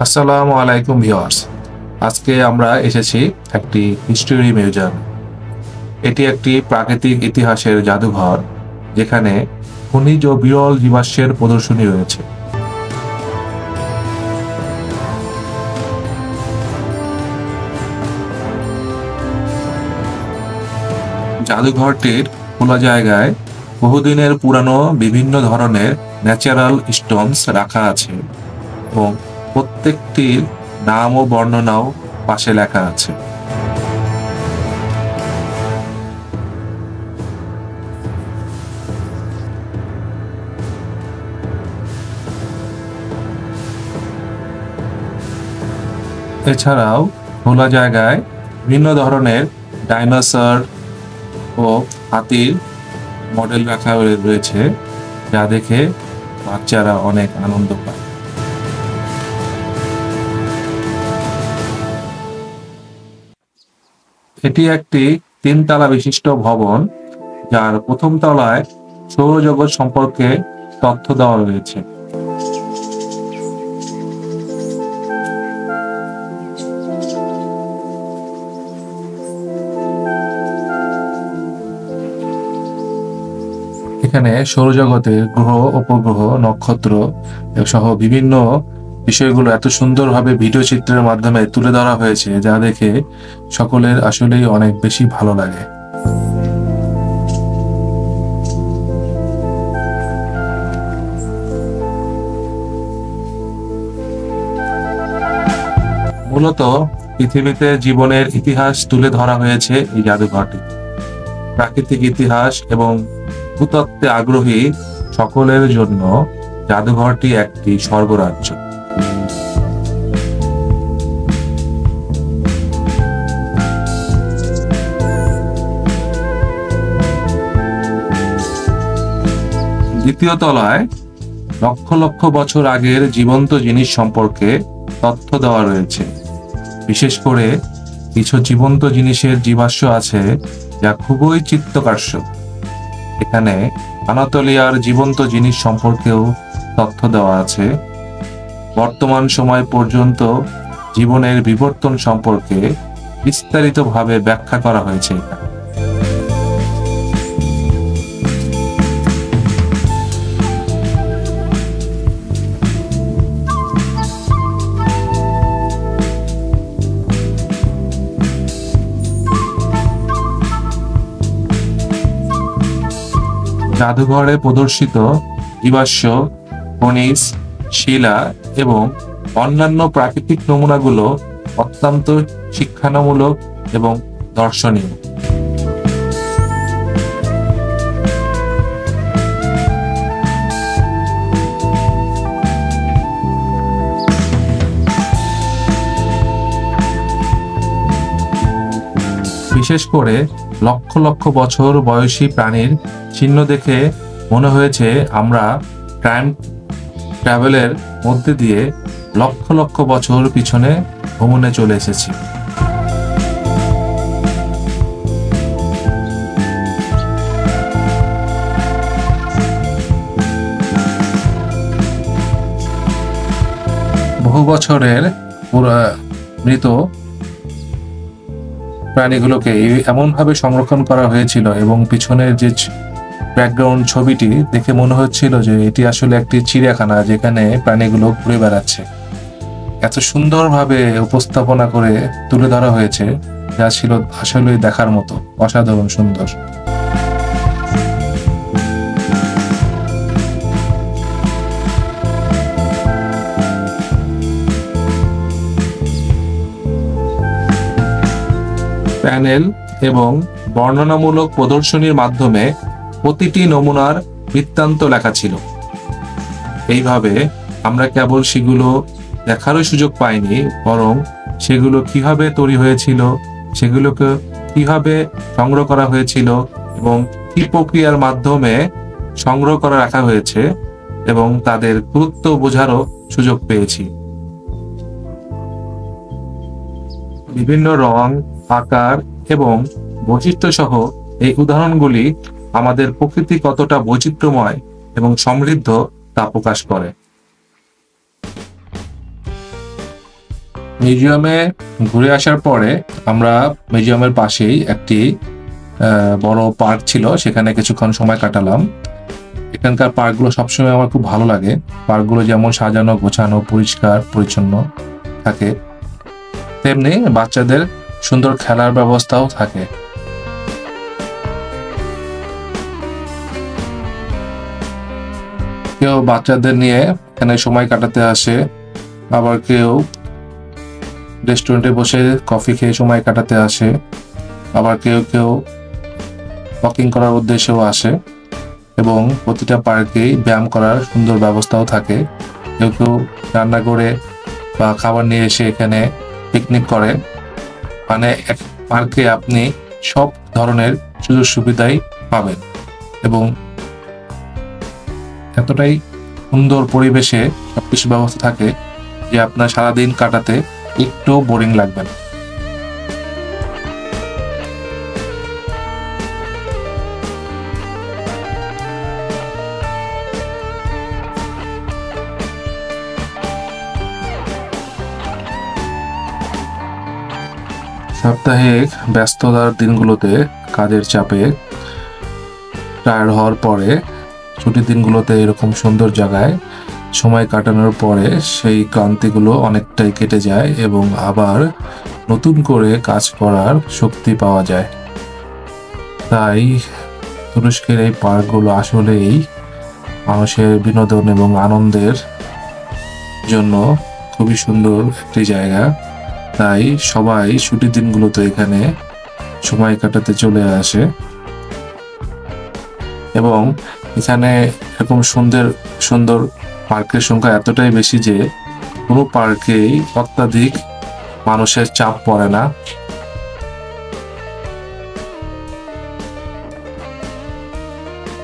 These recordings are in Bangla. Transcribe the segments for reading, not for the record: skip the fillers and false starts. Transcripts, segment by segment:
আসসালামু আলাইকুম ভিউয়ার্স। আজকে আমরা এসেছি একটি হিস্টোরি মিউজিয়াম। এটি একটি প্রাকৃতিক ইতিহাসের জাদুঘর, যেখানে খনিজ ও বিরল জীবাশ্মের প্রদর্শনী রয়েছে। জাদুঘরটির খোলা জায়গায় বহুদিনের পুরানো বিভিন্ন ধরনের ন্যাচারাল স্টোনস রাখা আছে এবং প্রত্যেকটির নাম ও বর্ণনাও পাশে লেখা আছে। এছাড়াও খোলা জায়গায় বিভিন্ন ধরনের ডাইনোসর ও হাতির মডেল রাখা রয়েছে, যা দেখে বাচ্চারা অনেক আনন্দ পায়। এটি একটি 3 তলা বিশিষ্ট ভবন, যার প্রথম তলায় সৌরজগৎ সম্পর্কে তথ্য দেওয়া রয়েছে। এখানে সৌরজগতের গ্রহ, উপগ্রহ, নক্ষত্র সহ বিভিন্ন বিষয়গুলো এত সুন্দরভাবে ভিডিও চিত্রের মাধ্যমে তুলে ধরা হয়েছে, যা দেখে সকলের আসলেই অনেক বেশি ভালো লাগে। মূলত পৃথিবীতে জীবনের ইতিহাস তুলে ধরা হয়েছে এই জাদুঘরটি। প্রাকৃতিক ইতিহাস এবং ভূতত্ত্বে আগ্রহী সকলের জন্য জাদুঘরটি একটি স্বর্গরাজ্য। দ্বিতীয় তলায় লক্ষ লক্ষ বছর আগের জীবন্ত জিনিস সম্পর্কে তথ্য দেওয়া রয়েছে। বিশেষ করে কিছু জীবন্ত জিনিসের জীবাশ্ম আছে, যা খুবই চিত্তাকর্ষক। এখানে আনাতোলিয়ার জীবন্ত জিনিস সম্পর্কেও তথ্য দেওয়া আছে। বর্তমান সময় পর্যন্ত জীবনের বিবর্তন সম্পর্কে বিস্তারিতভাবে ব্যাখ্যা করা হয়েছে এখানে। জাদুঘরে প্রদর্শিত জীবাশ্ম, খনিজ, শিলা এবং অন্যান্য প্রাকৃতিক নমুনাগুলো অত্যন্ত শিক্ষামূলক এবং দর্শনীয়। বিশেষ করে লক্ষ লক্ষ বছর বয়সী প্রাণীর চিহ্ন দেখে মনে হয়েছে আমরা টাইম ট্রাভেলের মধ্যে দিয়ে লক্ষ লক্ষ বছর পিছনে ভ্রমণে চলে এসেছি। বহু বছরের মৃত প্রাণীগুলোকে এমনভাবে সংরক্ষণ করা হয়েছিল এবং পিছনের যে ব্যাকগ্রাউন্ড ছবিটি দেখে মনে হচ্ছিল যে এটি আসলে একটি চিড়িয়াখানা, যেখানে প্রাণীগুলো ঘুরে বেড়াচ্ছে। এত সুন্দরভাবে উপস্থাপনা করে তুলে ধরা হয়েছে, যা ছিল আসলে দেখার মতো অসাধারণ সুন্দর। প্যানেল এবং বর্ণনামূলক প্রদর্শনীর মাধ্যমে প্রতিটি নমুনার বৃত্তান্ত লেখা ছিল। এইভাবে আমরা কেবল সেগুলো দেখারও সুযোগ পাইনি, বরং সেগুলো কিভাবে তৈরি হয়েছিল, সেগুলোকে কিভাবে সংগ্রহ করা হয়েছিল এবং কি প্রক্রিয়ার মাধ্যমে সংগ্রহ করে রাখা হয়েছে এবং তাদের গুরুত্ব বোঝারও সুযোগ পেয়েছি। বিভিন্ন রং, আকার এবং বৈশিষ্ট্য সহ এই উদাহরণগুলি আমাদের প্রকৃতি কতটা বৈচিত্র্যময় এবং সমৃদ্ধ তা প্রকাশ করে। মিউজিয়ামে ঘুরে আসার পরে আমরা মিউজিয়ামের পাশেই একটি বড় পার্ক ছিল, সেখানে কিছুক্ষণ সময় কাটালাম। এখানকার পার্কগুলো সবসময় আমার খুব ভালো লাগে। পার্কগুলো যেমন সাজানো গোছানো পরিষ্কার পরিচ্ছন্ন থাকে, তেমনি বাচ্চাদের সুন্দর খেলার ব্যবস্থাও থাকে। কেউ বাচ্চাদের নিয়ে এখানে সময় কাটাতে আসে, আবার কেউ রেস্টুরেন্টে বসে কফি খেয়ে সময় কাটাতে আসে, আবার কেউ কেউ ওয়াকিং করার উদ্দেশ্যেও আসে। এবং প্রতিটা পার্কেই ব্যায়াম করার সুন্দর ব্যবস্থাও থাকে। কেউ কেউ রান্না করে বা খাবার নিয়ে এসে এখানে পিকনিক করে। মানে এক পার্কে আপনি সব ধরনের সুযোগ সুবিধাই পাবেন এবং এতটাই সুন্দর পরিবেশে সবকিছু ব্যবস্থা থাকে যে আপনার সারাদিন কাটাতে একটু বোরিং লাগবে না। সাপ্তাহিক ব্যস্ততার দিনগুলোতে কাজের চাপে টায়ার্ড হওয়ার পরে ছুটির দিনগুলোতে এরকম সুন্দর জায়গায় সময় কাটানোর পরে সেই ক্লান্তিগুলো অনেকটাই কেটে যায় এবং আবার নতুন করে কাজ করার শক্তি পাওয়া যায়। তাই তুরস্কের এই পার্কগুলো আসলেই মানুষের বিনোদন এবং আনন্দের জন্য খুবই সুন্দর একটি জায়গা। তাই সবাই ছুটির দিনগুলোতে এখানে সময় কাটাতে চলে আসে এবং এখানে এরকম সুন্দর সুন্দর পার্কের সংখ্যা এতটাই বেশি যে কোনো পার্কেই অত্যাধিক মানুষের চাপ পড়ে না।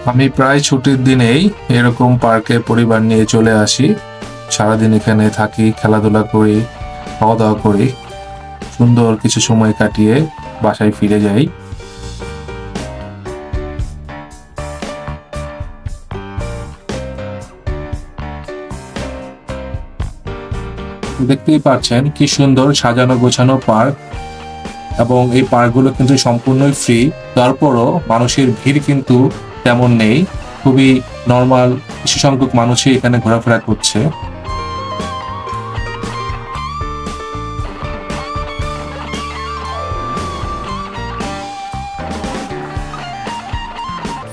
আমি প্রায় ছুটির দিনেই এরকম পার্কে পরিবার নিয়ে চলে আসি। সারাদিন এখানে থাকি, খেলাধুলা করি, খাওয়া দাওয়া করি, সুন্দর কিছু সময় কাটিয়ে বাসায় ফিরে যাই। দেখতেই পাচ্ছেন কি সুন্দর সাজানো গোছানো পার্ক, এবং এই পার্কগুলো কিন্তু সম্পূর্ণই ফ্রি। তারপরও মানুষের ভিড় কিন্তু তেমন নেই, খুবই নর্মাল কিছু সংখ্যক মানুষই এখানে ঘোরাফেরা করছে।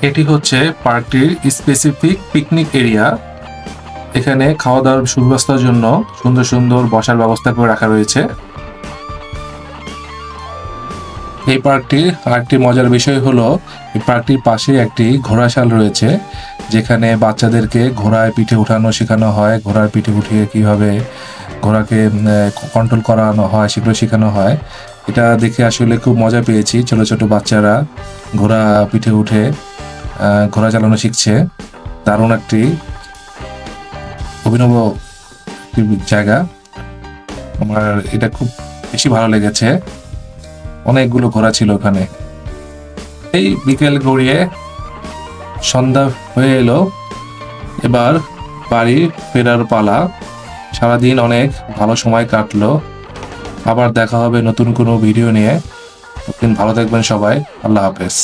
এটি হচ্ছে পার্কটির স্পেসিফিক পিকনিক এরিয়া। এখানে খাওয়া দাওয়ার সুব্যবস্থার জন্য সুন্দর সুন্দর বসার ব্যবস্থা করে রাখা রয়েছে। এই পার্কটির আরেকটি মজার বিষয় হলো এই পার্কটির পাশে একটি ঘোড়াশাল রয়েছে, যেখানে বাচ্চাদেরকে ঘোড়ায় পিঠে উঠানো শেখানো হয়। ঘোড়ার পিঠে উঠিয়ে কিভাবে ঘোড়াকে কন্ট্রোল করানো হয় সেগুলো শেখানো হয়। এটা দেখে আসলে খুব মজা পেয়েছি। ছোট ছোট বাচ্চারা ঘোড়া পিঠে উঠে ঘোড়া চালানো শিখছে। দারুণ একটি অভিনব জায়গা, আমার এটা খুব বেশি ভালো লেগেছে। অনেকগুলো ঘোড়া ছিল ওখানে। এই বিকেল গড়িয়ে সন্ধ্যা হয়ে এলো, এবার বাড়ি ফেরার পালা। সারাদিন অনেক ভালো সময় কাটলো। আবার দেখা হবে নতুন কোনো ভিডিও নিয়ে। ভালো থাকবেন সবাই। আল্লাহ হাফেজ।